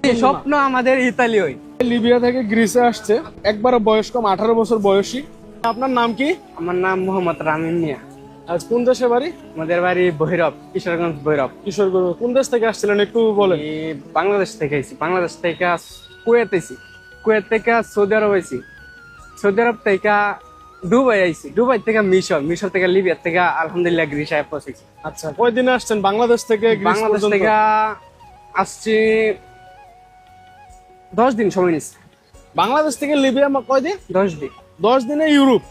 স্বপ্ন আমাদের ইতালি হই। লিবিয়া থেকে গ্রিসে আসছে, একবার বয়স কম, 18 বছর বয়সী। আপনার নাম কি? আমার নাম মোহাম্মদ রামিন মিয়া। আজ কোন দেশে বাড়ি? আমাদের বাড়ি ভৈরব, কিশোরগঞ্জ ভৈরব। কিশোরগঞ্জ। কোন দেশ থেকে আসছিলেন একটু বলেন। এই বাংলাদেশ থেকে আইছি, বাংলাদেশ থেকে কুয়েত আইছি, কুয়েত থেকে সৌদি আরব আইছি, সৌদি আরব থেকে দুবাই আইছি, দুবাই থেকে মিশর, মিশর থেকে লিবিয়া থেকে আলহামদুলিল্লাহ গ্রিসায় পৌঁছেছি। আচ্ছা, কয়দিনে আসছেন বাংলাদেশ থেকে গ্রিস বাংলাদেশ পর্যন্ত? থেকে আসছি 10 দিন সময় নিচ্ছে। বাংলাদেশ থেকে লিবিয়া কয়দিন? 10 দিন। 10 দিনে ইউরোপ?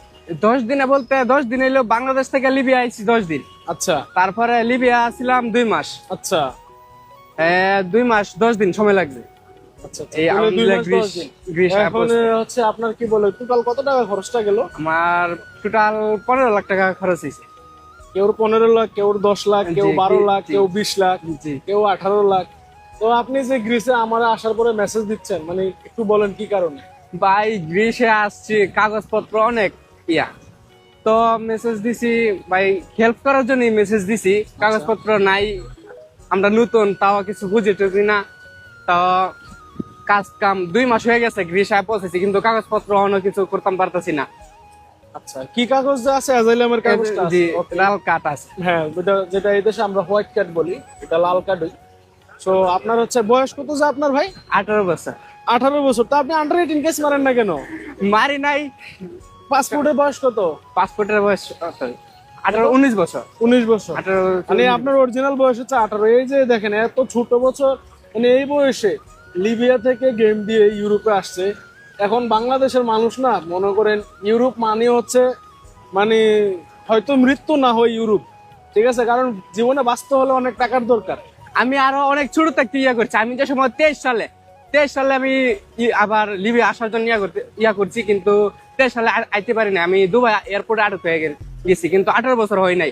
10 দিনে বলতে 10 দিন এলো, বাংলাদেশ থেকে লিবিয়া আইছি 10 দিন। আচ্ছা তারপরে লিবিয়া ছিলাম 2 মাস। আচ্ছা 2 মাস 10 দিন সময় লাগবে। আচ্ছা। এই তাহলে দুই আলহামদুলিল্লাহ মাস, 10 দিন। গ্রিস এখন হচ্ছে আপনার কি বলে টোটাল কত টাকা খরচটা গেল? আমার টোটাল 15 লাখ টাকা খরচ হয়েছে। কেউ 15 লাখ, কেউ 10 লাখ, কেউ জি, 12 জি, লাখ, জি। কেউ 20 লাখ, জি। কেউ 18 লাখ। তো আপনি যে গ্রিসে আমার আসার পরে মেসেজ দিচ্ছেন, মানে একটু বলেন কি কারণে? ভাই গ্রিসে আসছি, কাগজপত্র অনেক ইয়া, তো মেসেজ দিছি ভাই হেল্প করার জন্য মেসেজ দিছি। কাগজপত্র নাই, আমরা নতুন, তাও কিছু বুঝে টুঝি না, তাও কাজ কাম 2 মাস হয়ে গেছে গ্রিসায় পৌঁছেছি, কিন্তু কাগজপত্র অন্য কিছু করতাম পারতেছি না। আচ্ছা, কি কাগজ যে আছে? অ্যাজাইলামের কাগজটা জি, আছে? Okay. লাল কার্ড আছে। হ্যাঁ, যেটা এই দেশে আমরা হোয়াইট কার্ড বলি, এটা লাল কার্ডই। সো আপনার হচ্ছে বয়স কত যে আপনার ভাই? 18 বছর। 18 বছর। তো আপনি আন্ডার 18 কেস মারেন না কেন? মারি নাই। পাসপোর্টের বয়স কত? পাসপোর্টের বয়স 19 বছর। 19 বছর। 18 মানে আপনার অরিজিনাল বয়স হচ্ছে 18। এই যে দেখেন এত ছোট বছর, মানে এই বয়সে লিবিয়া থেকে গেম দিয়ে ইউরোপে আসছে। এখন বাংলাদেশের মানুষ না মনে করেন ইউরোপ মানে হচ্ছে মানে হয়তো মৃত্যু না হয় ইউরোপ, ঠিক আছে? কারণ জীবনে বাঁচতে হলে অনেক টাকার দরকার। আমি আরো অনেক ছোট থাকতে করছি। আমি যে সময় 23 সালে আমি আবার লিবিয়া আসার জন্য করছি, কিন্তু 23 সালে আইতে পারি না। আমি দুবাই এয়ারপোর্টে আটক হয়ে গেছি, কিন্তু 18 বছর হয় নাই।